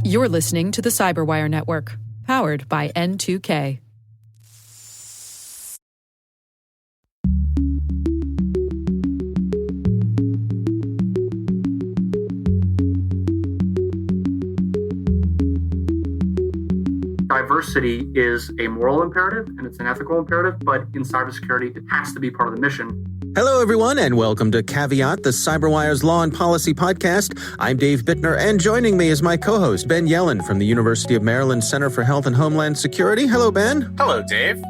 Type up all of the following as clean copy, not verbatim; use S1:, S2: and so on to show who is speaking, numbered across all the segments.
S1: You're listening to the Cyberwire Network, powered by N2K.
S2: Diversity is a moral imperative and it's an ethical imperative, but in cybersecurity, it has to be part of the mission.
S3: Hello, everyone, and welcome to Caveat, the Cyberwire's Law and Policy podcast. I'm Dave Bittner, and joining me is my co-host, Ben Yellen from the University of Maryland Center for Health and Homeland Security. Hello, Ben.
S4: Hello, Dave.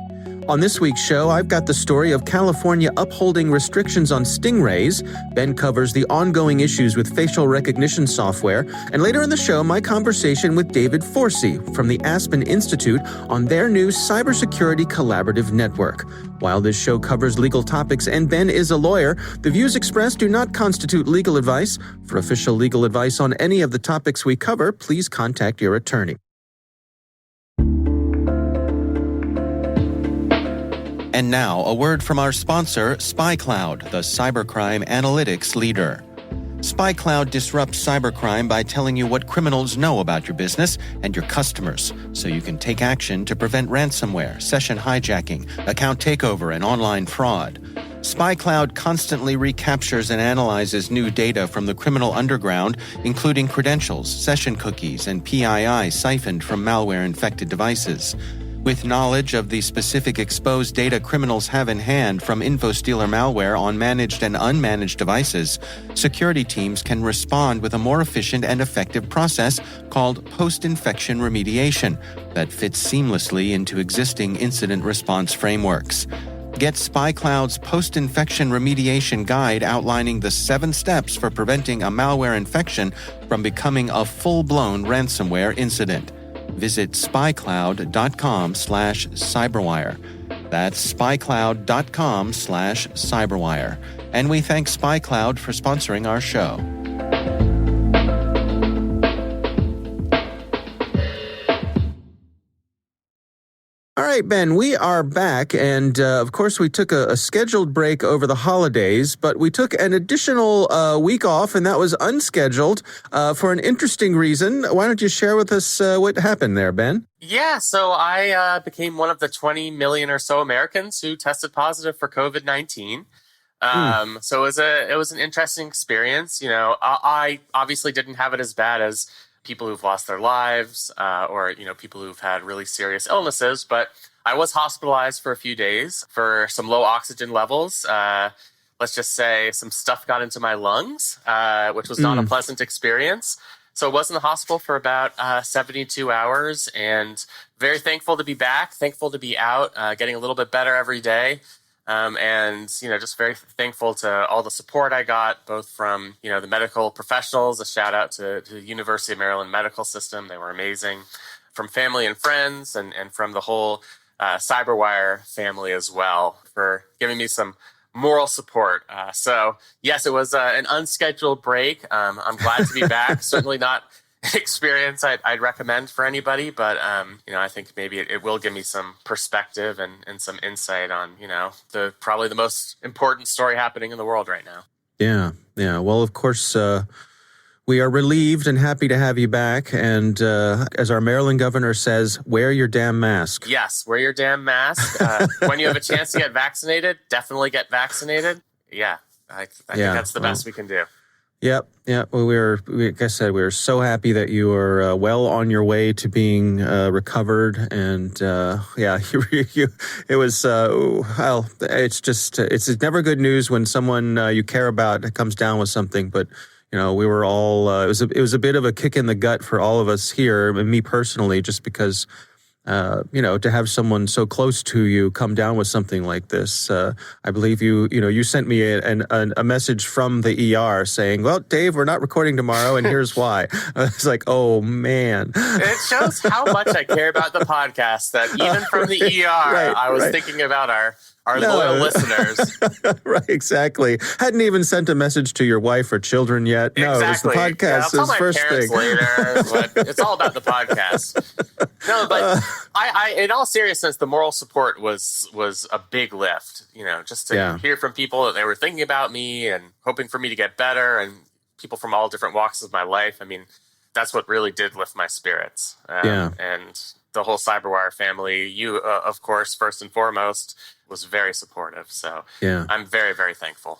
S3: On this week's show, I've got the story of California upholding restrictions on Stingrays. Ben covers the ongoing issues with facial recognition software. And later in the show, my conversation with David Forscey from the Aspen Institute on their new Cybersecurity Collaborative Network. While this show covers legal topics and Ben is a lawyer, the views expressed do not constitute legal advice. For official legal advice on any of the topics we cover, please contact your attorney. And now, a word from our sponsor, SpyCloud, the cybercrime analytics leader. SpyCloud disrupts cybercrime by telling you what criminals know about your business and your customers, so you can take action to prevent ransomware, session hijacking, account takeover, and online fraud. SpyCloud constantly recaptures and analyzes new data from the criminal underground, including credentials, session cookies, and PII siphoned from malware-infected devices. With knowledge of the specific exposed data criminals have in hand from InfoStealer malware on managed and unmanaged devices, security teams can respond with a more efficient and effective process called post-infection remediation that fits seamlessly into existing incident response frameworks. Get SpyCloud's post-infection remediation guide outlining the 7 steps for preventing a malware infection from becoming a full-blown ransomware incident. Visit spycloud.com/cyberwire. That's spycloud.com/cyberwire. And we thank SpyCloud for sponsoring our show. All right, Ben, we are back, and of course we took a scheduled break over the holidays, but we took an additional week off, and that was unscheduled for an interesting reason. Why don't you share with us what happened there, Ben?
S4: Yeah, so I became one of the 20 million or so Americans who tested positive for COVID-19. So it was an interesting experience. You know, I obviously didn't have it as bad as people who've lost their lives or, people who've had really serious illnesses. But I was hospitalized for a few days for some low oxygen levels. Let's just say some stuff got into my lungs, which was not a pleasant experience. So I was in the hospital for about 72 hours and very thankful to be back, thankful to be out, getting a little bit better every day. And just very thankful to all the support I got, both from, the medical professionals, a shout out to the University of Maryland medical system. They were amazing, from family and friends, and from the whole Cyberwire family as well, for giving me some moral support. So yes, it was an unscheduled break. I'm glad to be back. Certainly not experience I'd recommend for anybody, but I think maybe it will give me some perspective and some insight on probably the most important story happening in the world right now.
S3: Yeah. Well, of course, we are relieved and happy to have you back. And as our Maryland governor says, wear your damn mask.
S4: Yes, wear your damn mask. When you have a chance to get vaccinated, definitely get vaccinated. Yeah, I think that's the best we can do.
S3: Yep. Well, like I said, we're so happy that you are well on your way to being recovered. And it was, it's never good news when someone you care about comes down with something. But, we were all, it was a bit of a kick in the gut for all of us here, and me personally, just because, to have someone so close to you come down with something like this. I believe you sent me a message from the ER saying, well, Dave, we're not recording tomorrow, and here's why. I was like, oh, man.
S4: It shows how much I care about the podcast that even from the ER, I was thinking about our loyal listeners.
S3: Right, exactly. Hadn't even sent a message to your wife or children yet.
S4: No,
S3: exactly. It was the podcast.
S4: I'll tell my
S3: first
S4: parents
S3: thing.
S4: later, but it's all about the podcast. No, but I, in all seriousness, the moral support was a big lift. Just to hear from people that they were thinking about me and hoping for me to get better, and people from all different walks of my life. I mean, that's what really did lift my spirits.
S3: Yeah.
S4: And the whole CyberWire family, you, of course, first and foremost, was very supportive. So
S3: Yeah.
S4: I'm very, very thankful.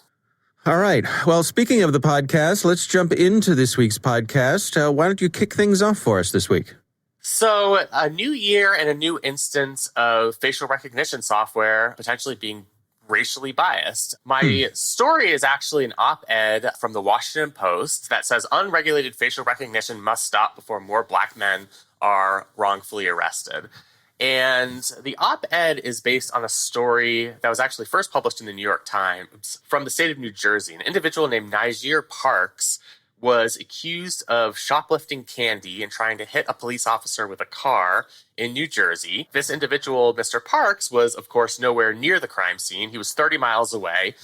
S3: All right. Well, speaking of the podcast, let's jump into this week's podcast. Why don't you kick things off for us this week?
S4: So a new year and a new instance of facial recognition software potentially being racially biased. My story is actually an op-ed from the Washington Post that says unregulated facial recognition must stop before more Black men are wrongfully arrested. And the op-ed is based on a story that was actually first published in the New York Times from the state of New Jersey. An individual named Niger Parks was accused of shoplifting candy and trying to hit a police officer with a car in New Jersey. This individual, Mr. Parks, was, of course, nowhere near the crime scene. He was 30 miles away.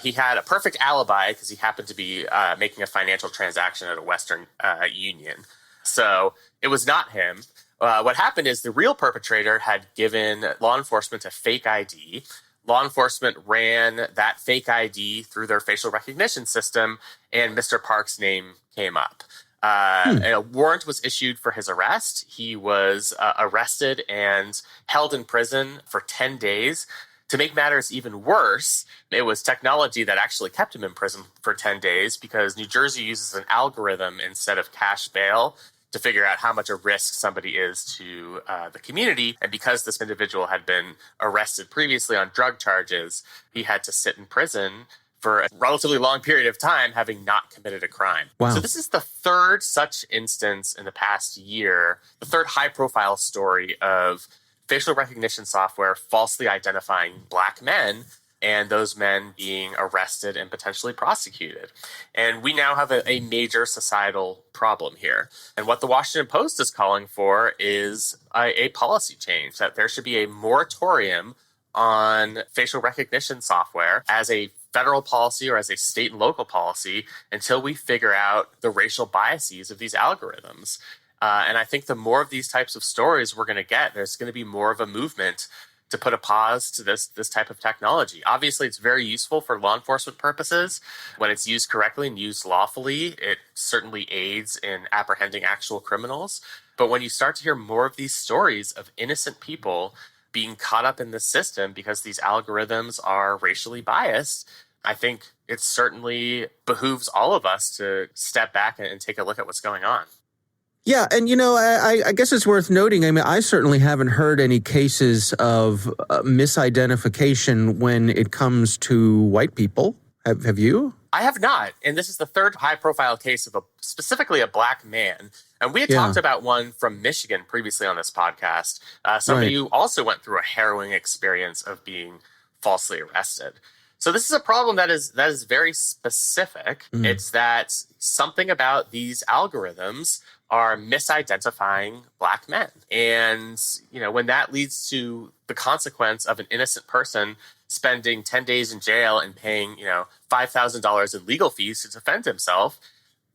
S4: He had a perfect alibi because he happened to be making a financial transaction at a Western Union. So it was not him. What happened is the real perpetrator had given law enforcement a fake ID. Law enforcement ran that fake ID through their facial recognition system, and Mr. Parks' name came up. A warrant was issued for his arrest. He was arrested and held in prison for 10 days. To make matters even worse, it was technology that actually kept him in prison for 10 days because New Jersey uses an algorithm instead of cash bail to figure out how much a risk somebody is to the community. And because this individual had been arrested previously on drug charges, he had to sit in prison for a relatively long period of time, having not committed a crime.
S3: Wow.
S4: So this is the third such instance in the past year, the third high-profile story of facial recognition software falsely identifying Black men, and those men being arrested and potentially prosecuted. And we now have a major societal problem here. And what the Washington Post is calling for is a policy change, that there should be a moratorium on facial recognition software as a federal policy or as a state and local policy until we figure out the racial biases of these algorithms. And I think the more of these types of stories we're going to get, there's going to be more of a movement to put a pause to this type of technology. Obviously, it's very useful for law enforcement purposes. When it's used correctly and used lawfully, it certainly aids in apprehending actual criminals. But when you start to hear more of these stories of innocent people being caught up in the system because these algorithms are racially biased, I think it certainly behooves all of us to step back and take a look at what's going on.
S3: Yeah, and I guess it's worth noting, I mean, I certainly haven't heard any cases of misidentification when it comes to white people. Have you?
S4: I have not. And this is the third high-profile case of specifically a Black man. And we had talked about one from Michigan previously on this podcast, somebody who also went through a harrowing experience of being falsely arrested. So this is a problem that is very specific. It's that something about these algorithms are misidentifying Black men. And, when that leads to the consequence of an innocent person spending 10 days in jail and paying, $5,000 in legal fees to defend himself,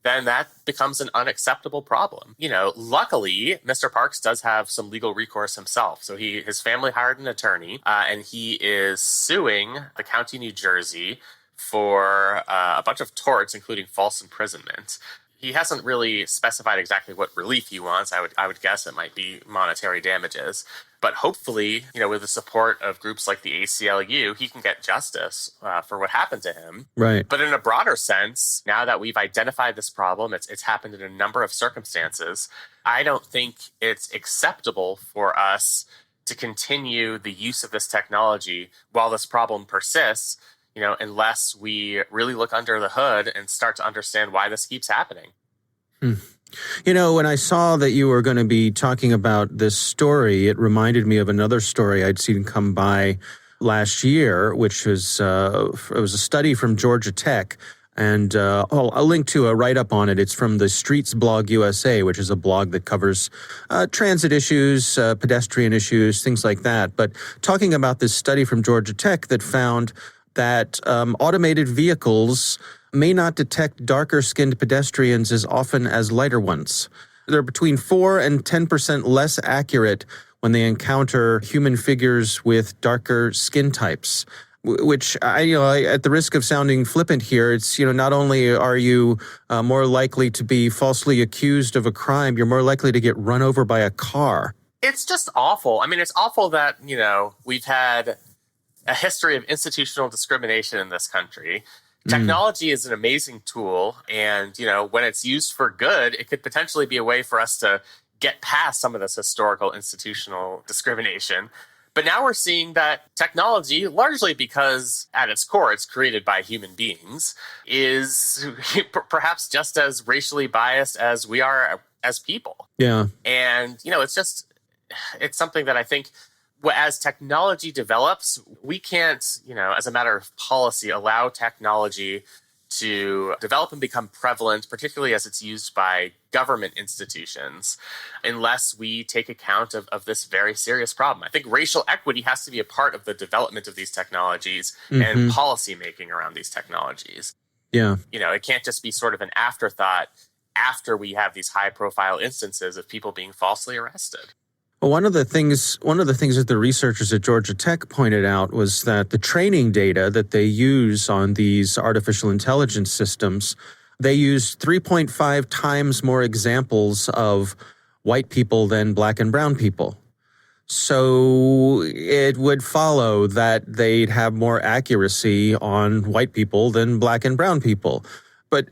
S4: then that becomes an unacceptable problem. Luckily, Mr. Parks does have some legal recourse himself. So his family hired an attorney, and he is suing the county of New Jersey for a bunch of torts, including false imprisonment. He hasn't really specified exactly what relief he wants. I would guess it might be monetary damages. But hopefully, with the support of groups like the ACLU, he can get justice for what happened to him.
S3: Right.
S4: But in a broader sense, now that we've identified this problem, it's happened in a number of circumstances, I don't think it's acceptable for us to continue the use of this technology while this problem persists, unless we really look under the hood and start to understand why this keeps happening.
S3: When I saw that you were going to be talking about this story, it reminded me of another story I'd seen come by last year, which was it was a study from Georgia Tech. And I'll link to a write-up on it. It's from the Streets Blog USA, which is a blog that covers transit issues, pedestrian issues, things like that. But talking about this study from Georgia Tech that found that automated vehicles may not detect darker-skinned pedestrians as often as lighter ones. They're between 4 and 10% less accurate when they encounter human figures with darker skin types. which at the risk of sounding flippant here, it's, not only are you more likely to be falsely accused of a crime, you're more likely to get run over by a car.
S4: It's just awful. I mean, it's awful that, we've had a history of institutional discrimination in this country. Technology is an amazing tool. And, when it's used for good, it could potentially be a way for us to get past some of this historical institutional discrimination. But now we're seeing that technology, largely because at its core it's created by human beings, is perhaps just as racially biased as we are as people.
S3: Yeah.
S4: And, it's something that I think as technology develops, we can't, as a matter of policy, allow technology to develop and become prevalent, particularly as it's used by government institutions, unless we take account of this very serious problem. I think racial equity has to be a part of the development of these technologies and policy making around these technologies.
S3: Yeah.
S4: It can't just be sort of an afterthought after we have these high profile instances of people being falsely arrested.
S3: Well, one of the things that the researchers at Georgia Tech pointed out was that the training data that they use on these artificial intelligence systems, they use 3.5 times more examples of white people than black and brown people. So it would follow that they'd have more accuracy on white people than black and brown people. But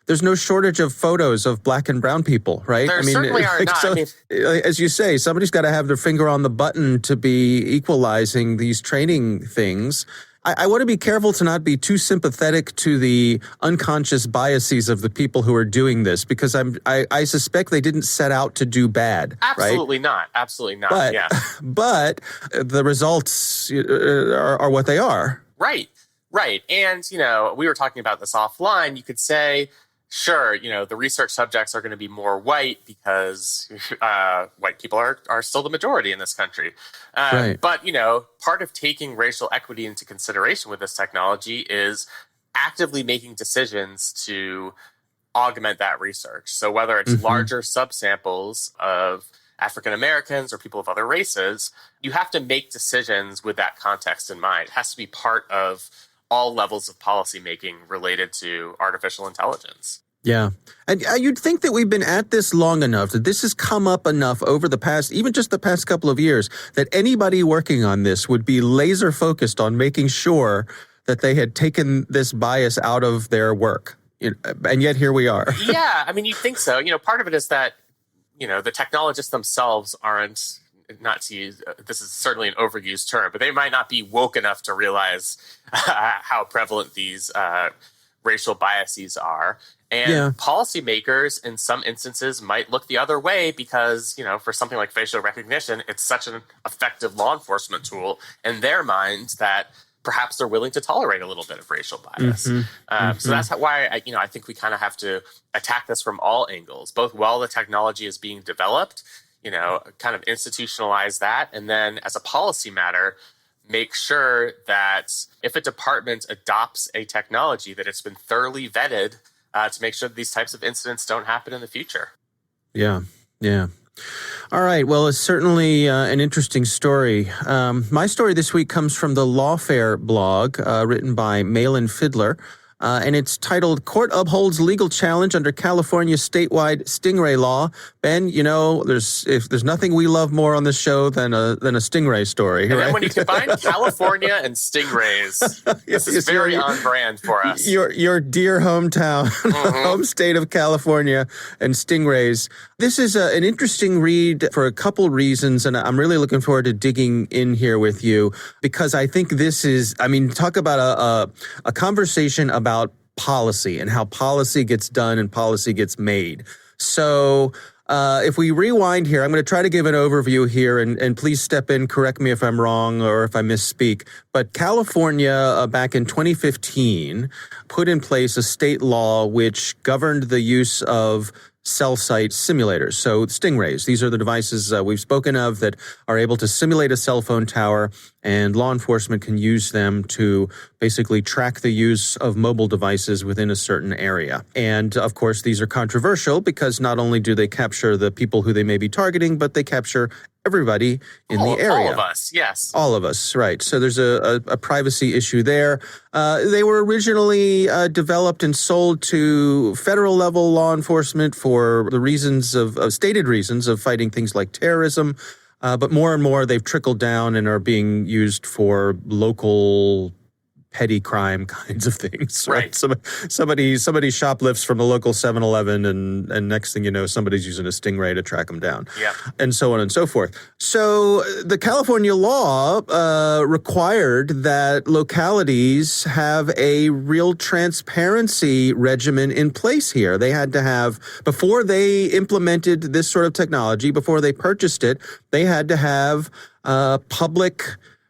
S3: there's no shortage of photos of black and brown people, right?
S4: There certainly are not.
S3: So, as you say, somebody's got to have their finger on the button to be equalizing these training things. I want to be careful to not be too sympathetic to the unconscious biases of the people who are doing this, because I suspect they didn't set out to do bad.
S4: Absolutely
S3: right?
S4: not. Absolutely not.
S3: But,
S4: yeah.
S3: But the results are what they are.
S4: Right. And, we were talking about this offline. You could say, sure, the research subjects are going to be more white because white people are still the majority in this country.
S3: Right.
S4: But, part of taking racial equity into consideration with this technology is actively making decisions to augment that research. So whether it's larger subsamples of African Americans or people of other races, you have to make decisions with that context in mind. It has to be part of all levels of policymaking related to artificial intelligence.
S3: Yeah. And you'd think that we've been at this long enough, that this has come up enough over the past, even just the past couple of years, that anybody working on this would be laser focused on making sure that they had taken this bias out of their work. And yet here we are.
S4: Yeah. I mean, you'd think so. Part of it is that, the technologists themselves aren't, not to use, this is certainly an overused term, but they might not be woke enough to realize how prevalent these racial biases are. And policymakers in some instances might look the other way because, for something like facial recognition, it's such an effective law enforcement tool in their minds that perhaps they're willing to tolerate a little bit of racial bias. So that's why I think we kind of have to attack this from all angles, both while the technology is being developed, kind of institutionalize that. And then as a policy matter, make sure that if a department adopts a technology, that it's been thoroughly vetted to make sure that these types of incidents don't happen in the future.
S3: Yeah. All right. Well, it's certainly an interesting story. My story this week comes from the Lawfare blog, written by Malin Fiddler. And it's titled, Court Upholds Legal Challenge Under California Statewide Stingray Law. Ben, there's nothing we love more on this show than a stingray story.
S4: And
S3: right?
S4: then when you combine California and stingrays, this is very on brand for us.
S3: Your dear hometown, home state of California, and stingrays. This is an interesting read for a couple reasons, and I'm really looking forward to digging in here with you, because I think this is, talk about a conversation about policy and how policy gets done and policy gets made. So if we rewind here, I'm going to try to give an overview here, and please step in, correct me if I'm wrong or if I misspeak. But California, back in 2015, put in place a state law which governed the use of cell site simulators. So Stingrays, these are the devices we've spoken of that are able to simulate a cell phone tower, and law enforcement can use them to basically track the use of mobile devices within a certain area. And of course, these are controversial because not only do they capture the people who they may be targeting, but they capture everybody in the area.
S4: All of us, yes.
S3: All of us, right. So there's a privacy issue there. They were originally developed and sold to federal level law enforcement for the reasons of stated reasons of fighting things like terrorism. But more and more they've trickled down and are being used for local petty crime kinds of things. Right. Somebody shoplifts from a local 7-Eleven and next thing you know, somebody's using a Stingray to track them down.
S4: Yeah.
S3: And so on and so forth. So the California law required that localities have a real transparency regimen in place here. They had to have, before they implemented this sort of technology, before they purchased it, they had to have public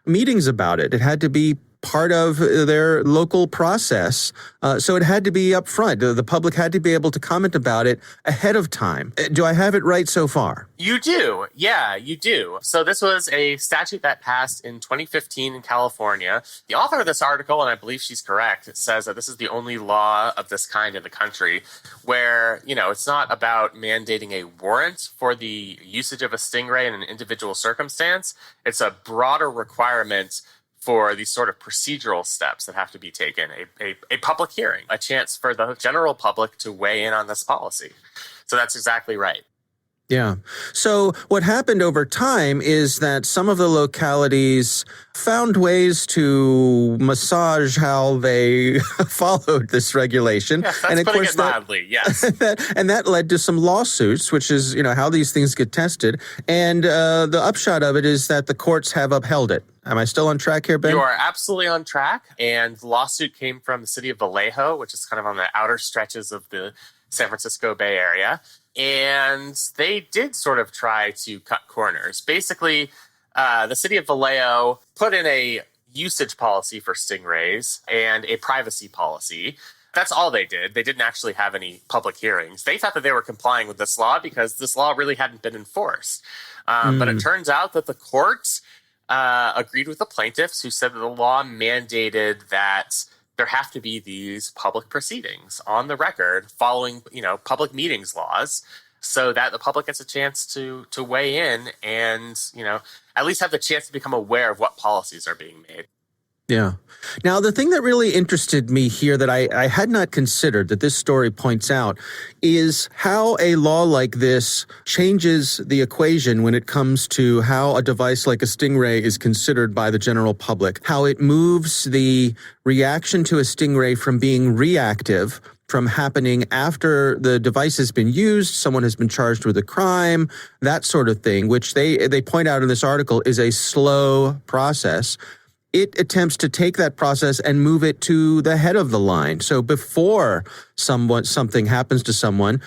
S3: meetings about it. It had to be part of their local process. So it had to be up front. The public had to be able to comment about it ahead of time. Do I have it right so far?
S4: You do. Yeah, you do. So this was a statute that passed in 2015 in California. The author of this article, and I believe she's correct, says that this is the only law of this kind in the country where, it's not about mandating a warrant for the usage of a Stingray in an individual circumstance. It's a broader requirement for these sort of procedural steps that have to be taken, a public hearing, a chance for the general public to weigh in on this policy. So that's exactly right.
S3: Yeah. So what happened over time is that some of the localities found ways to massage how they followed this regulation.
S4: Yes, that's putting it mildly, yes.
S3: And that led to some lawsuits, which is, how these things get tested. And the upshot of it is that the courts have upheld it. Am I still on track here, Ben?
S4: You are absolutely on track. And the lawsuit came from the city of Vallejo, which is kind of on the outer stretches of the San Francisco Bay Area. And they did sort of try to cut corners. Basically, the city of Vallejo put in a usage policy for Stingrays and a privacy policy. That's all they did. They didn't actually have any public hearings. They thought that they were complying with this law because this law really hadn't been enforced. But it turns out that the courts agreed with the plaintiffs who said that the law mandated that there have to be these public proceedings on the record following, public meetings laws so that the public gets a chance to weigh in and, at least have the chance to become aware of what policies are being made.
S3: Yeah. Now, the thing that really interested me here that I had not considered that this story points out is how a law like this changes the equation when it comes to how a device like a Stingray is considered by the general public, how it moves the reaction to a Stingray from being reactive, from happening after the device has been used, someone has been charged with a crime, that sort of thing, which they point out in this article is a slow process. It attempts to take that process and move it to the head of the line. So before something happens to someone,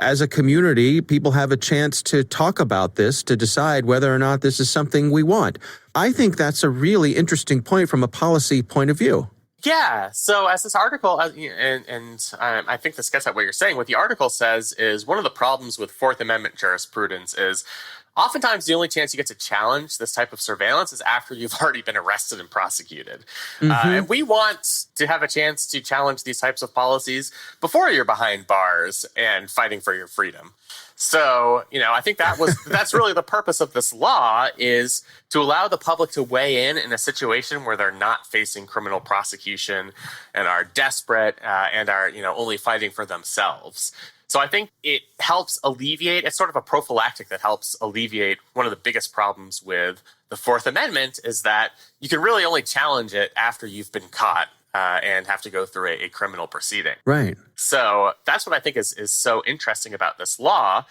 S3: as a community, people have a chance to talk about this, to decide whether or not this is something we want. I think that's a really interesting point from a policy point of view.
S4: Yeah. So as this article, and I think this gets at what you're saying, what the article says is one of the problems with Fourth Amendment jurisprudence is oftentimes the only chance you get to challenge this type of surveillance is after you've already been arrested and prosecuted. And we want to have a chance to challenge these types of policies before you're behind bars and fighting for your freedom. So, I think that's really the purpose of this law is to allow the public to weigh in a situation where they're not facing criminal prosecution and are desperate and are, only fighting for themselves. So I think it helps alleviate, it's sort of a prophylactic that helps alleviate one of the biggest problems with the Fourth Amendment is that you can really only challenge it after you've been caught and have to go through a criminal proceeding.
S3: Right.
S4: So that's what I think is so interesting about this law.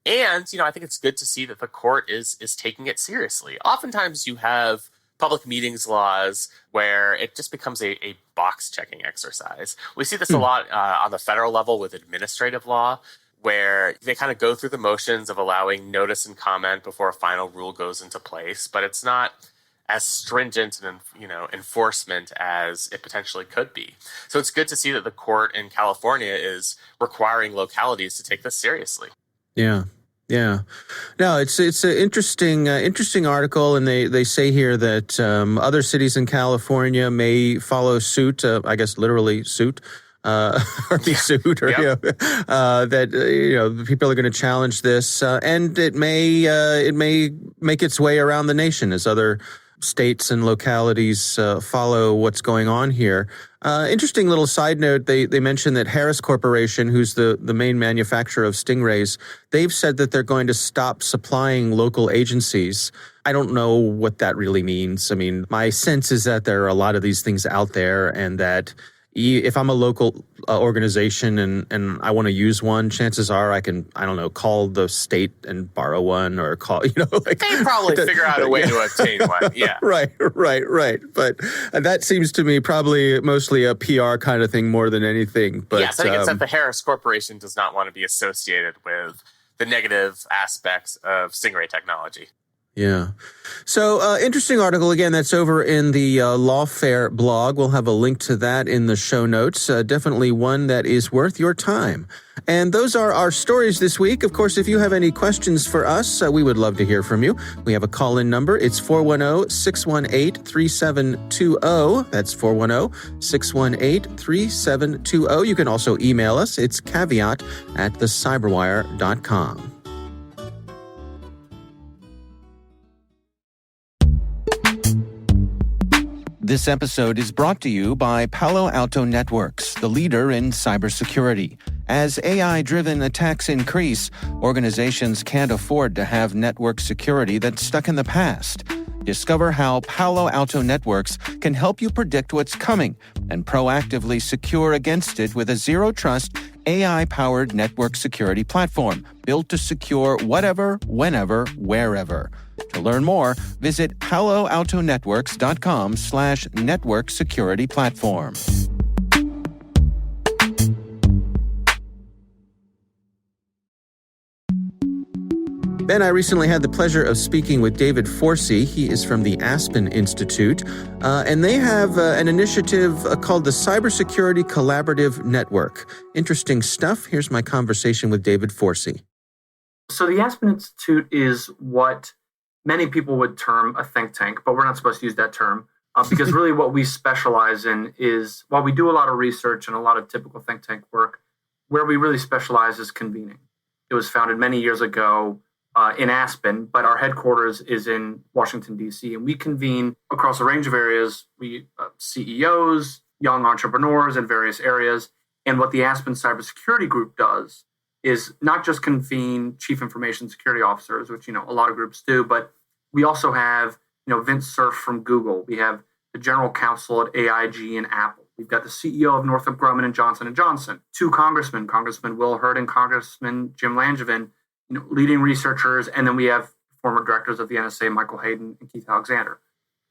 S4: And, I think it's good to see that the court is taking it seriously. Oftentimes you have public meetings laws where it just becomes a box checking exercise. We see this a lot on the federal level with administrative law, where they kind of go through the motions of allowing notice and comment before a final rule goes into place, but it's not as stringent and enforcement as it potentially could be. So it's good to see that the court in California is requiring localities to take this seriously.
S3: Yeah. Yeah. No, it's an interesting article, and they say here that other cities in California may follow suit, I guess literally suit, or be sued, or that people are going to challenge this, and it may make its way around the nation as other states and localities follow what's going on here. Interesting little side note, they mentioned that Harris Corporation, who's the main manufacturer of Stingrays, they've said that they're going to stop supplying local agencies. I don't know what that really means. I mean, my sense is that there are a lot of these things out there, and that if I'm a local organization and I want to use one, chances are I can, call the state and borrow one, or call,
S4: they probably figure out a way to obtain one. Yeah.
S3: Right. But that seems to me probably mostly a PR kind of thing more than anything. But
S4: yes, I think it's that the Harris Corporation does not want to be associated with the negative aspects of Stingray technology.
S3: Yeah. So interesting article. Again, that's over in the Lawfare blog. We'll have a link to that in the show notes. Definitely one that is worth your time. And those are our stories this week. Of course, if you have any questions for us, we would love to hear from you. We have a call-in number. It's 410-618-3720. That's 410-618-3720. You can also email us. It's caveat@thecyberwire.com. This episode is brought to you by Palo Alto Networks, the leader in cybersecurity. As AI-driven attacks increase, organizations can't afford to have network security that's stuck in the past. Discover how Palo Alto Networks can help you predict what's coming and proactively secure against it with a zero-trust, AI-powered network security platform built to secure whatever, whenever, wherever. To learn more, visit paloaltonetworks.com/network security platform. Ben, I recently had the pleasure of speaking with David Forscey. He is from the Aspen Institute, and they have an initiative called the Cybersecurity Collaborative Network. Interesting stuff. Here's my conversation with David Forscey.
S2: So the Aspen Institute is what many people would term a think tank, but we're not supposed to use that term because really what we specialize in is, while we do a lot of research and a lot of typical think tank work, where we really specialize is convening. It was founded many years ago in Aspen, but our headquarters is in Washington, D.C., and we convene across a range of areas. We CEOs, young entrepreneurs in various areas, and what the Aspen Cybersecurity Group does is not just convene chief information security officers, which, a lot of groups do, but we also have, Vince Cerf from Google. We have the general counsel at AIG and Apple. We've got the CEO of Northrop Grumman and Johnson & Johnson, two congressmen, Congressman Will Hurd and Congressman Jim Langevin, leading researchers, and then we have former directors of the NSA, Michael Hayden and Keith Alexander.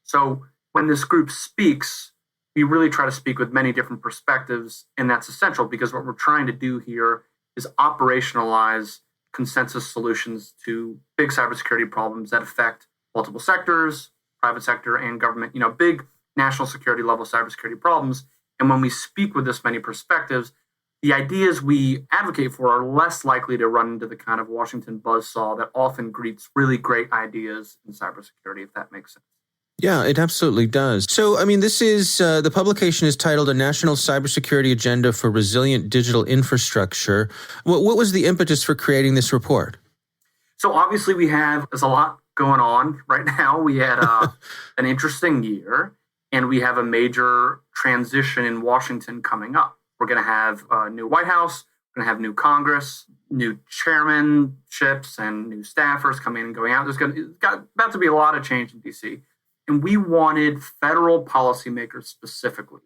S2: So when this group speaks, we really try to speak with many different perspectives, and that's essential because what we're trying to do here is operationalize consensus solutions to big cybersecurity problems that affect multiple sectors, private sector and government, big national security level cybersecurity problems. And when we speak with this many perspectives, the ideas we advocate for are less likely to run into the kind of Washington buzzsaw that often greets really great ideas in cybersecurity, if that makes sense.
S3: Yeah, it absolutely does. So, this is, the publication is titled A National Cybersecurity Agenda for Resilient Digital Infrastructure. What was the impetus for creating this report?
S2: So obviously there's a lot going on right now. We had an interesting year, and we have a major transition in Washington coming up. We're going to have a new White House, we're going to have new Congress, new chairmanships, and new staffers coming in and going out. There's about to be a lot of change in D.C., and we wanted federal policymakers specifically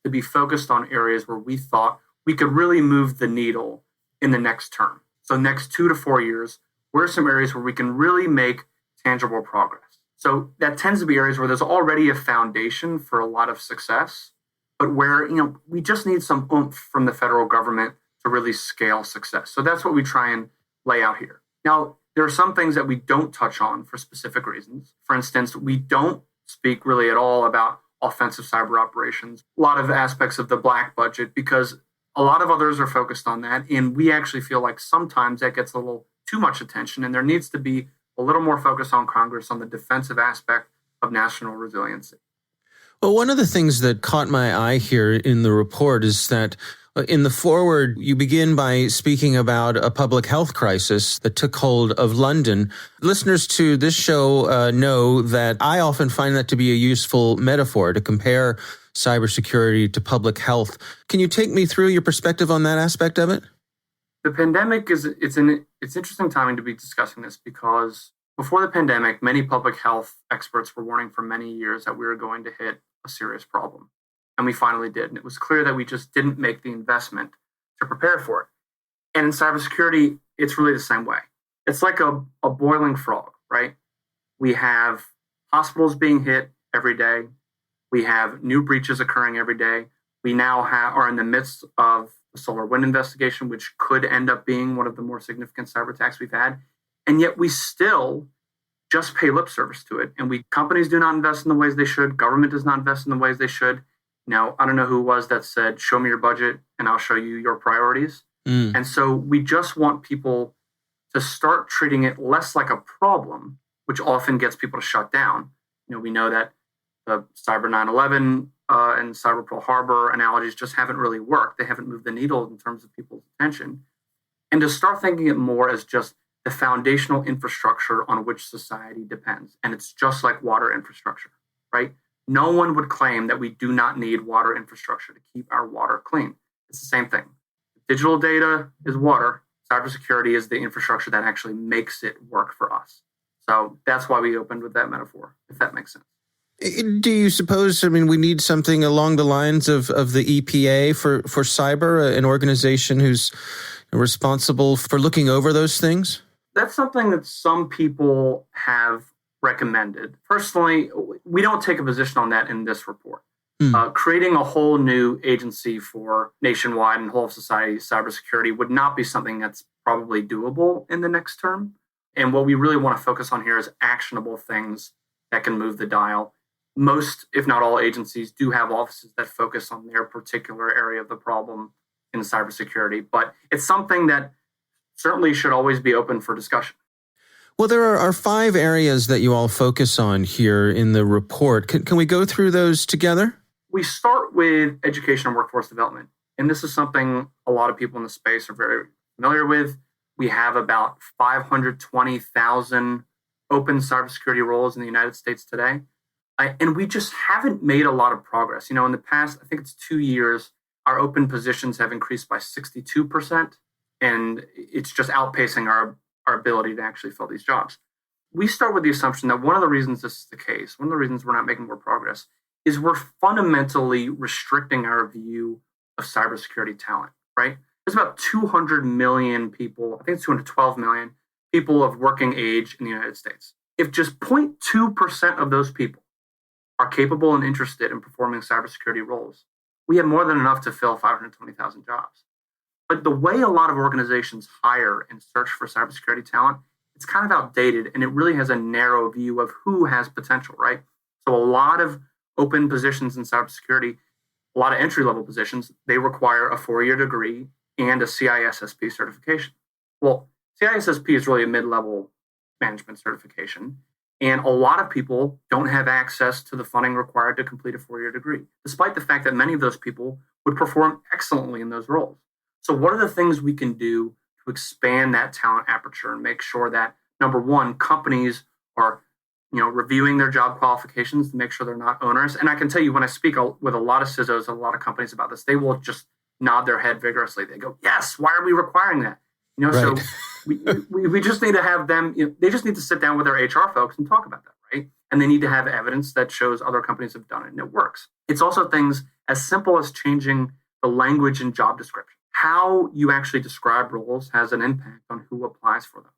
S2: to be focused on areas where we thought we could really move the needle in the next term. So next 2 to 4 years, where are some areas where we can really make tangible progress? So that tends to be areas where there's already a foundation for a lot of success, but where, we just need some oomph from the federal government to really scale success. So that's what we try and lay out here. Now, there are some things that we don't touch on for specific reasons. For instance, we don't speak really at all about offensive cyber operations, a lot of aspects of the black budget, because a lot of others are focused on that. And we actually feel like sometimes that gets a little too much attention, and there needs to be a little more focus on Congress on the defensive aspect of national resiliency.
S5: Well, one of the things that caught my eye here in the report is that in the foreword, you begin by speaking about a public health crisis that took hold of London. Listeners to this show know that I often find that to be a useful metaphor to compare cybersecurity to public health. Can you take me through your perspective on that aspect of it?
S2: The pandemic it's interesting timing to be discussing this because before the pandemic, many public health experts were warning for many years that we were going to hit a serious problem. And we finally did. And it was clear that we just didn't make the investment to prepare for it. And in cybersecurity, it's really the same way. It's like a boiling frog, right? We have hospitals being hit every day. We have new breaches occurring every day. We now are in the midst of the solar wind investigation, which could end up being one of the more significant cyber attacks we've had. And yet we still just pay lip service to it. And companies do not invest in the ways they should. Government does not invest in the ways they should. Now, I don't know who it was that said, show me your budget and I'll show you your priorities. And so we just want people to start treating it less like a problem, which often gets people to shut down. We know that the Cyber 9/11 and Cyber Pearl Harbor analogies just haven't really worked. They haven't moved the needle in terms of people's attention. And to start thinking it more as just the foundational infrastructure on which society depends. And it's just like water infrastructure, right? No one would claim that we do not need water infrastructure to keep our water clean. It's the same thing. Digital data is water. Cybersecurity is the infrastructure that actually makes it work for us. So that's why we opened with that metaphor, if that makes sense.
S5: Do you suppose, we need something along the lines of the EPA for cyber, an organization who's responsible for looking over those things?
S2: That's something that some people have recommended. Personally, we don't take a position on that in this report. Creating a whole new agency for nationwide and whole of society cybersecurity would not be something that's probably doable in the next term. And what we really want to focus on here is actionable things that can move the dial. Most, if not all, agencies do have offices that focus on their particular area of the problem in cybersecurity, but it's something that certainly should always be open for discussion.
S5: Well, there are 5 areas that you all focus on here in the report. Can we go through those together?
S2: We start with education and workforce development. And this is something a lot of people in the space are very familiar with. We have about 520,000 open cybersecurity roles in the United States today. And we just haven't made a lot of progress. In the past, I think it's 2 years, our open positions have increased by 62%. And it's just outpacing our ability to actually fill these jobs. We start with the assumption that one of the reasons this is the case, one of the reasons we're not making more progress, is we're fundamentally restricting our view of cybersecurity talent, right? There's about 200 million people, I think it's 212 million people of working age in the United States. If just 0.2% of those people are capable and interested in performing cybersecurity roles, we have more than enough to fill 520,000 jobs. But the way a lot of organizations hire and search for cybersecurity talent, it's kind of outdated, and it really has a narrow view of who has potential, right? So a lot of open positions in cybersecurity, a lot of entry-level positions, they require a 4-year degree and a CISSP certification. Well, CISSP is really a mid-level management certification, and a lot of people don't have access to the funding required to complete a 4-year degree, despite the fact that many of those people would perform excellently in those roles. So what are the things we can do to expand that talent aperture and make sure that, number one, companies are reviewing their job qualifications to make sure they're not onerous? And I can tell you, when I speak with a lot of CISOs, a lot of companies about this, they will just nod their head vigorously. They go, yes, why are we requiring that? Right. So we just need to have them, they just need to sit down with their HR folks and talk about that, right? And they need to have evidence that shows other companies have done it and it works. It's also things as simple as changing the language in job description. How you actually describe roles has an impact on who applies for them.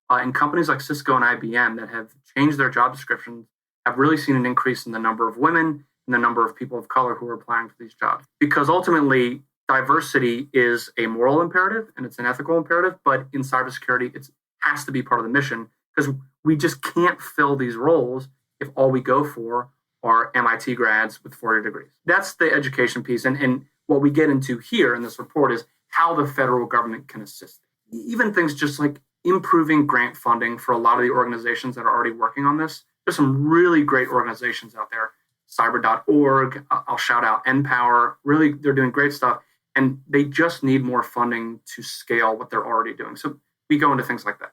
S2: And companies like Cisco and IBM that have changed their job descriptions have really seen an increase in the number of women and the number of people of color who are applying for these jobs. Because ultimately, diversity is a moral imperative and it's an ethical imperative, but in cybersecurity, it has to be part of the mission because we just can't fill these roles if all we go for are MIT grads with 4-year degrees. That's the education piece. And what we get into here in this report is how the federal government can assist. Even things just like improving grant funding for a lot of the organizations that are already working on this. There's some really great organizations out there cyber.org. I'll shout out NPower. Really, they're doing great stuff. And they just need more funding to scale what they're already doing. So we go into things like that.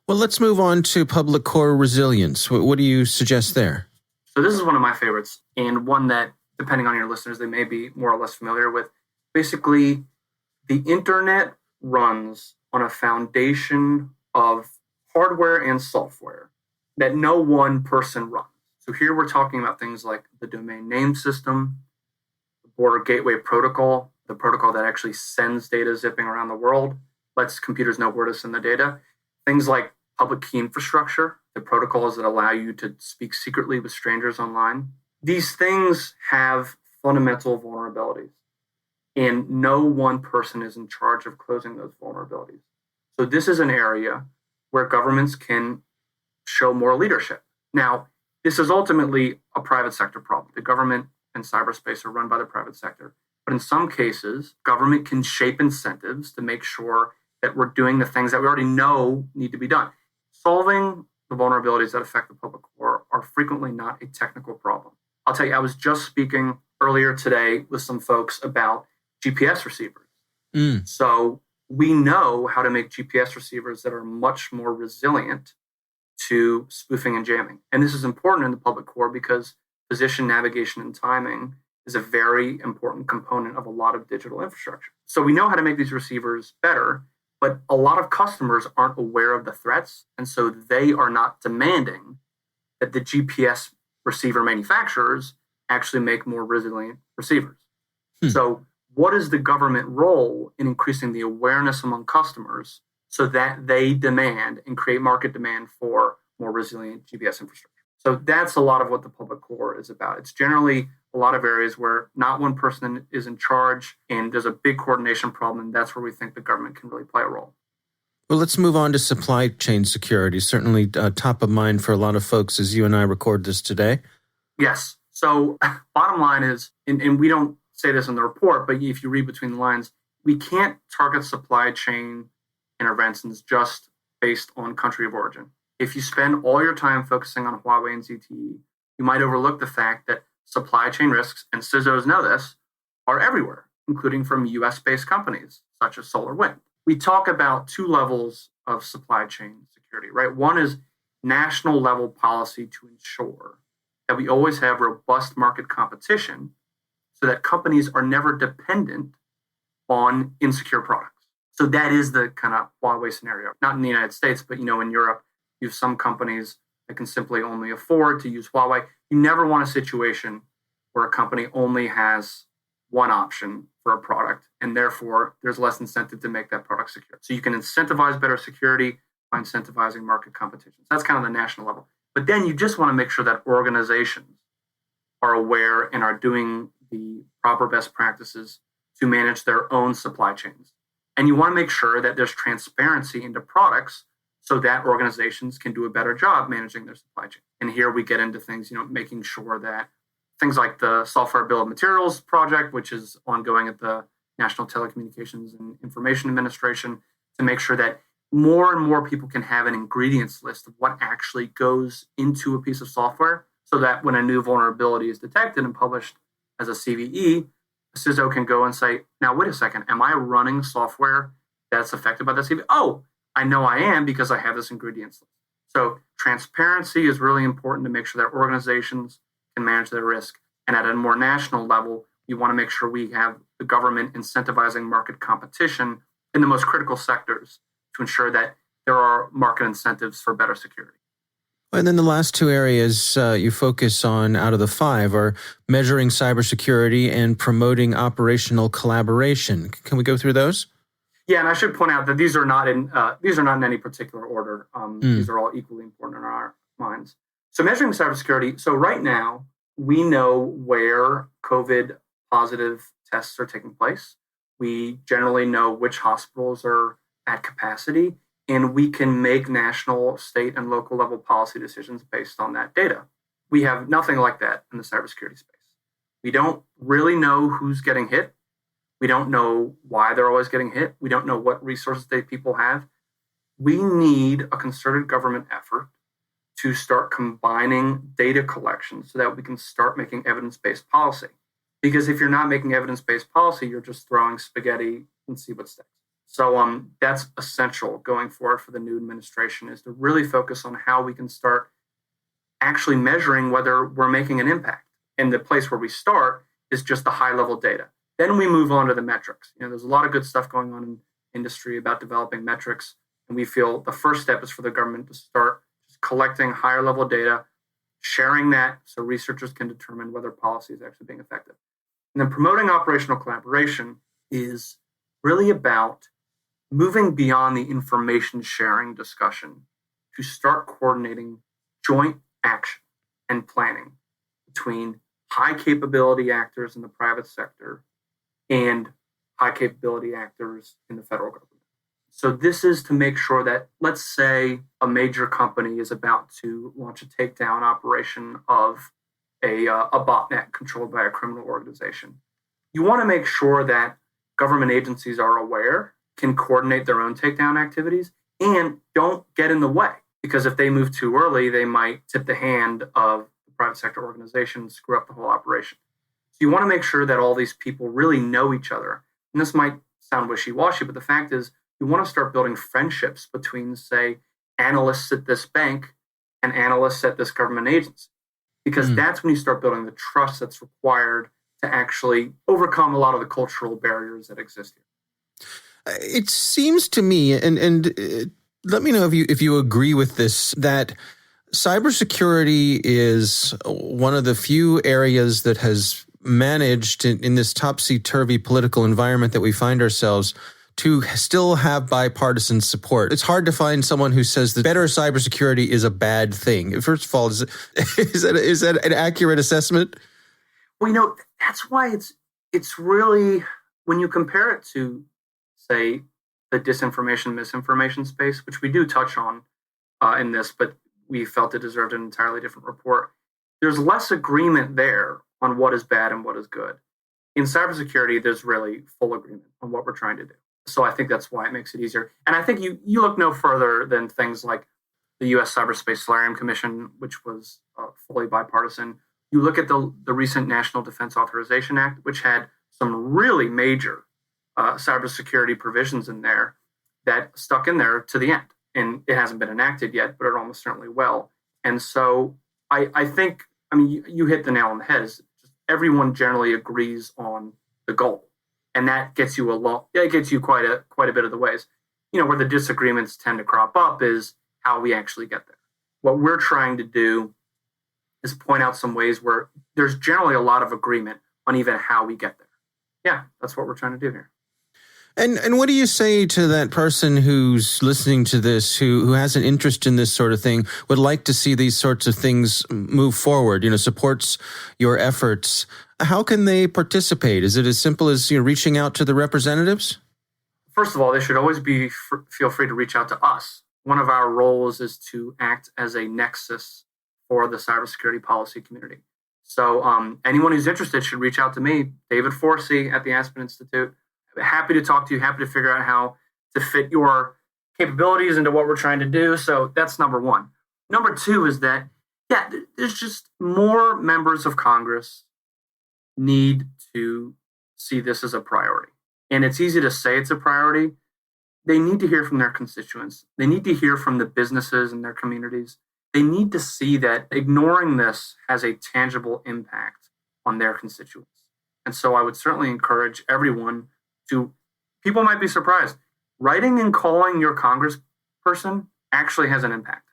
S5: Well, let's move on to public core resilience. What do you suggest there?
S2: So this is one of my favorites, and one that, depending on your listeners, they may be more or less familiar with. Basically, the internet runs on a foundation of hardware and software that no one person runs. So here we're talking about things like the domain name system, the border gateway protocol, the protocol that actually sends data zipping around the world, lets computers know where to send the data. Things like public key infrastructure, the protocols that allow you to speak secretly with strangers online. These things have fundamental vulnerabilities, and no one person is in charge of closing those vulnerabilities. So this is an area where governments can show more leadership. Now, this is ultimately a private sector problem. The government and cyberspace are run by the private sector. But in some cases, government can shape incentives to make sure that we're doing the things that we already know need to be done. Solving the vulnerabilities that affect the public core are frequently not a technical problem. I'll tell you, I was just speaking earlier today with some folks about GPS receivers. So we know how to make GPS receivers that are much more resilient to spoofing and jamming. And this is important in the public core because position, navigation, and timing is a very important component of a lot of digital infrastructure. So we know how to make these receivers better, but a lot of customers aren't aware of the threats, and so they are not demanding that the GPS receiver manufacturers actually make more resilient receivers. So what is the government role in increasing the awareness among customers so that they demand and create market demand for more resilient GPS infrastructure? So that's a lot of what the public core is about. It's generally a lot of areas where not one person is in charge and there's a big coordination problem, and that's where we think the government can really play a role.
S5: Well, let's move on to supply chain security, certainly top of mind for a lot of folks as you and I record this today.
S2: Yes. So bottom line is, and we don't say this in the report, but if you read between the lines, we can't target supply chain interventions just based on country of origin. If you spend all your time focusing on Huawei and ZTE, you might overlook the fact that supply chain risks, and CISOs know this, are everywhere, including from US-based companies such as SolarWind. We talk about two levels of supply chain security, right? One is national level policy to ensure that we always have robust market competition so that companies are never dependent on insecure products. So that is the kind of Huawei scenario, not in the United States, but in Europe, you have some companies that can simply only afford to use Huawei. You never want a situation where a company only has one option for a product, and therefore there's less incentive to make that product secure. So you can incentivize better security by incentivizing market competition. So that's kind of the national level. But then you just want to make sure that organizations are aware and are doing the proper best practices to manage their own supply chains. And you want to make sure that there's transparency into products so that organizations can do a better job managing their supply chain. And here we get into things, making sure that things like the Software Bill of Materials project, which is ongoing at the National Telecommunications and Information Administration, to make sure that more and more people can have an ingredients list of what actually goes into a piece of software, so that when a new vulnerability is detected and published as a CVE, a CISO can go and say, now, wait a second, am I running software that's affected by the CVE? Oh, I know I am because I have this ingredients list. So transparency is really important to make sure that organizations can manage their risk. And at a more national level, you want to make sure we have the government incentivizing market competition in the most critical sectors to ensure that there are market incentives for better security.
S5: And then the last two areas you focus on out of the five are measuring cybersecurity and promoting operational collaboration. Can we go through those?
S2: Yeah, and I should point out that these are not in any particular order. These are all equally important in our minds. So measuring cybersecurity. So right now, we know where COVID positive tests are taking place. We generally know which hospitals are at capacity, and we can make national, state, and local level policy decisions based on that data. We have nothing like that in the cybersecurity space. We don't really know who's getting hit. We don't know why they're always getting hit. We don't know what resources people have. We need a concerted government effort to start combining data collection so that we can start making evidence-based policy. Because if you're not making evidence-based policy, you're just throwing spaghetti and see what sticks. So that's essential going forward for the new administration, is to really focus on how we can start actually measuring whether we're making an impact. And the place where we start is just the high-level data. Then we move on to the metrics. There's a lot of good stuff going on in industry about developing metrics, and we feel the first step is for the government to start just collecting higher-level data, sharing that so researchers can determine whether policy is actually being effective. And then promoting operational collaboration is really about moving beyond the information sharing discussion to start coordinating joint action and planning between high capability actors in the private sector and high capability actors in the federal government. So this is to make sure that, let's say a major company is about to launch a takedown operation of a botnet controlled by a criminal organization. You want to make sure that government agencies are aware, can coordinate their own takedown activities, and don't get in the way. Because if they move too early, they might tip the hand of the private sector organization and screw up the whole operation. So you want to make sure that all these people really know each other. And this might sound wishy-washy, but the fact is, you want to start building friendships between, say, analysts at this bank and analysts at this government agency. Because that's when you start building the trust that's required to actually overcome a lot of the cultural barriers that exist here.
S5: It seems to me, and let me know if you agree with this, that cybersecurity is one of the few areas that has managed in this topsy-turvy political environment that we find ourselves to still have bipartisan support. It's hard to find someone who says that better cybersecurity is a bad thing. First of all, is that an accurate assessment?
S2: Well, that's why it's really, when you compare it to, say, the disinformation, misinformation space, which we do touch on in this, but we felt it deserved an entirely different report. There's less agreement there on what is bad and what is good. In cybersecurity, there's really full agreement on what we're trying to do. So I think that's why it makes it easier. And I think you look no further than things like the U.S. Cyberspace Solarium Commission, which was fully bipartisan. You look at the recent National Defense Authorization Act, which had some really major cybersecurity provisions in there that stuck in there to the end. And it hasn't been enacted yet, but it almost certainly will. And so I think, you hit the nail on the head. Is just everyone generally agrees on the goal. And that gets you quite a bit of the ways. Where the disagreements tend to crop up is how we actually get there. What we're trying to do is point out some ways where there's generally a lot of agreement on even how we get there. Yeah, that's what we're trying to do here.
S5: And what do you say to that person who's listening to this, who has an interest in this sort of thing, would like to see these sorts of things move forward, supports your efforts? How can they participate? Is it as simple as reaching out to the representatives?
S2: First of all, they should always feel free to reach out to us. One of our roles is to act as a nexus for the cybersecurity policy community. So anyone who's interested should reach out to me, David Forscey at the Aspen Institute. Happy to talk to you, happy to figure out how to fit your capabilities into what we're trying to do. So that's number one. Number two is that, there's just more members of Congress need to see this as a priority. And it's easy to say it's a priority. They need to hear from their constituents. They need to hear from the businesses in their communities. They need to see that ignoring this has a tangible impact on their constituents. And so I would certainly encourage everyone people might be surprised. Writing and calling your congressperson actually has an impact,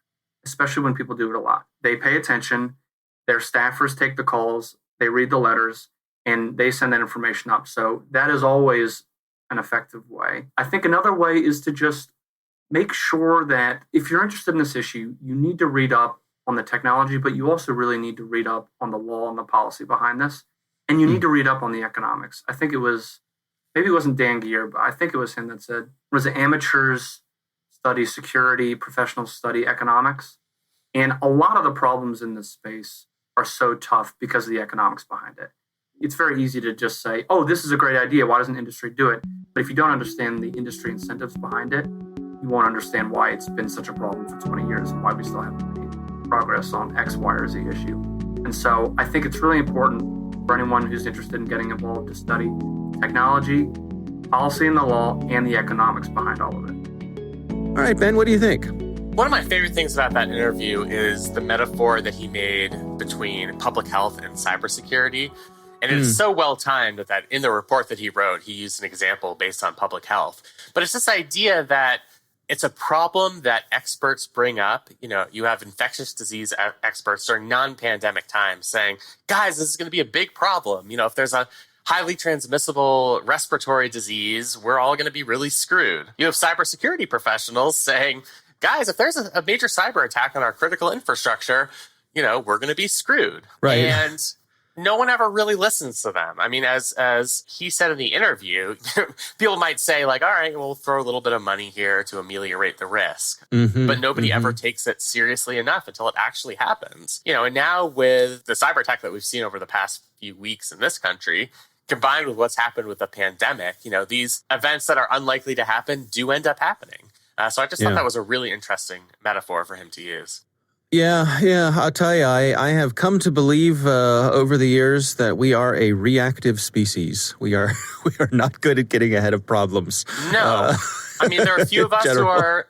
S2: especially when people do it a lot. They pay attention, their staffers take the calls, they read the letters, and they send that information up. So that is always an effective way. I think another way is to just make sure that if you're interested in this issue, you need to read up on the technology, but you also really need to read up on the law and the policy behind this. And you need to read up on the economics. I think maybe it wasn't Dan Gear, but I think it was him that said, was it amateurs study security, professionals study economics? And a lot of the problems in this space are so tough because of the economics behind it. It's very easy to just say, oh, this is a great idea. Why doesn't industry do it? But if you don't understand the industry incentives behind it, you won't understand why it's been such a problem for 20 years and why we still haven't made it. progress on X, Y, or Z issue. And so I think it's really important for anyone who's interested in getting involved to study technology, policy and the law, and the economics behind all of it.
S5: All right, Ben, what do you think?
S4: One of my favorite things about that interview is the metaphor that he made between public health and cybersecurity. And it is so well timed that in the report that he wrote, he used an example based on public health. But it's this idea that it's a problem that experts bring up. You know, you have infectious disease experts during non-pandemic times saying, guys, this is going to be a big problem. You know, if there's a highly transmissible respiratory disease, we're all going to be really screwed. You have cybersecurity professionals saying, guys, if there's a major cyber attack on our critical infrastructure, you know, we're going to be screwed.
S5: Right.
S4: And no one ever really listens to them. I mean, as he said in the interview, people might say like, all right, we'll throw a little bit of money here to ameliorate the risk. But nobody ever takes it seriously enough until it actually happens. You know, and now with the cyber attack that we've seen over the past few weeks in this country, combined with what's happened with the pandemic, you know, these events that are unlikely to happen do end up happening. So I just thought that was a really interesting metaphor for him to use.
S5: Yeah. I'll tell you, I have come to believe over the years that we are a reactive species. We are not good at getting ahead of problems.
S4: No. I mean, there are a few of us who are,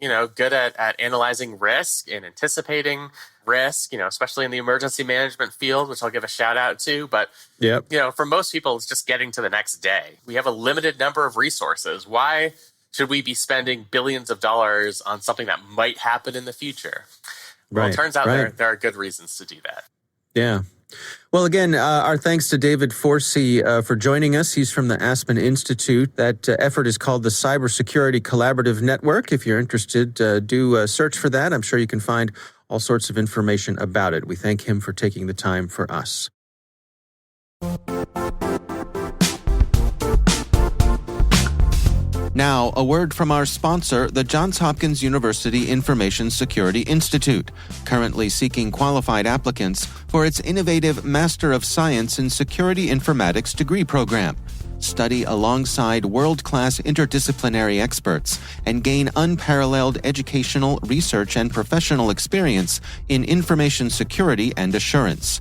S4: you know, good at analyzing risk and anticipating risk, you know, especially in the emergency management field, which I'll give a shout out to. But, you know, for most people, it's just getting to the next day. We have a limited number of resources. Why should we be spending billions of dollars on something that might happen in the future? Well, it turns out there are good reasons to do that.
S5: Yeah. Well, again, our thanks to David Forscey for joining us. He's from the Aspen Institute. That effort is called the Cybersecurity Collaborative Network. If you're interested, do search for that. I'm sure you can find all sorts of information about it. We thank him for taking the time for us.
S3: Now, a word from our sponsor, the Johns Hopkins University Information Security Institute, currently seeking qualified applicants for its innovative Master of Science in Security Informatics degree program. Study alongside world-class interdisciplinary experts and gain unparalleled educational, research, and professional experience in information security and assurance.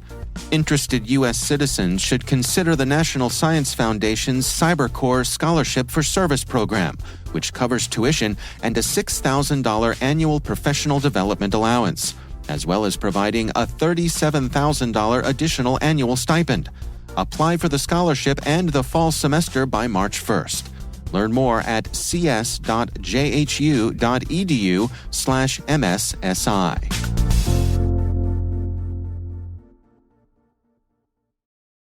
S3: Interested U.S. citizens should consider the National Science Foundation's CyberCore Scholarship for Service program, which covers tuition and a $6,000 annual professional development allowance, as well as providing a $37,000 additional annual stipend. Apply for the scholarship and the fall semester by March 1st. Learn more at cs.jhu.edu/MSSI.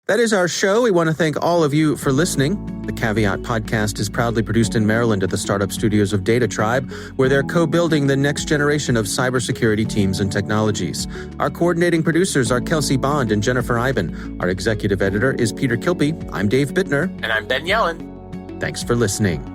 S5: That is our show. We want to thank all of you for listening. The Caveat podcast is proudly produced in Maryland at the startup studios of Data Tribe, where they're co-building the next generation of cybersecurity teams and technologies. Our coordinating producers are Kelsey Bond and Jennifer Iben. Our executive editor is Peter Kilpie. I'm Dave Bittner.
S4: And I'm Ben Yellen.
S5: Thanks for listening.